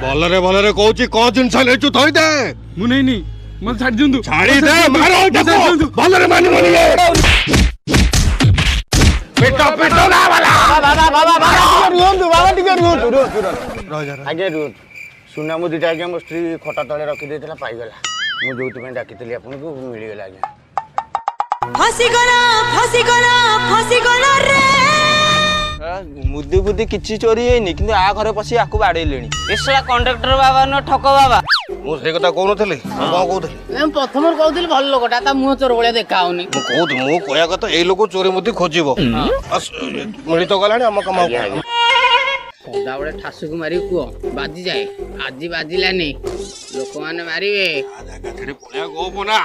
भलरे कहूची कौन जिनस लेचु थई दे मु नहीं मत छाड़ दियंतु छाड़ी दे मारो देखो भलरे मानी मानी पेटो पेटो ना वाला बाबा टिके रुहतु आगे रुहतु सुना मु दिटा आगे मो स्त्री खटा तले रखी देथिला पाइगला मु जोति पे डाकितली आपन को मिली गेला आगे फांसी गला रे मुदी बुद्धी किछि चोरी हेनी किंतु आ घरे पसी आकु बाडेलेनी एसला कंडक्टर बाबा न ठक बाबा मु से कथा कोन थले कोन कहउथली मैं प्रथम कहउथली भल लोकटा ता मुह चोर भलिया देखा होनी मु कहउथ मु कहया कथा ए लोक चोरी मुदी खोजिबो मिली तो गलानी हम कमाउ सदा बड़े ठासु को मारी कुओ बाजी जाए आज बाजिलानी लोक माने मारिबे आधा गाठरे पळ्या गो बोना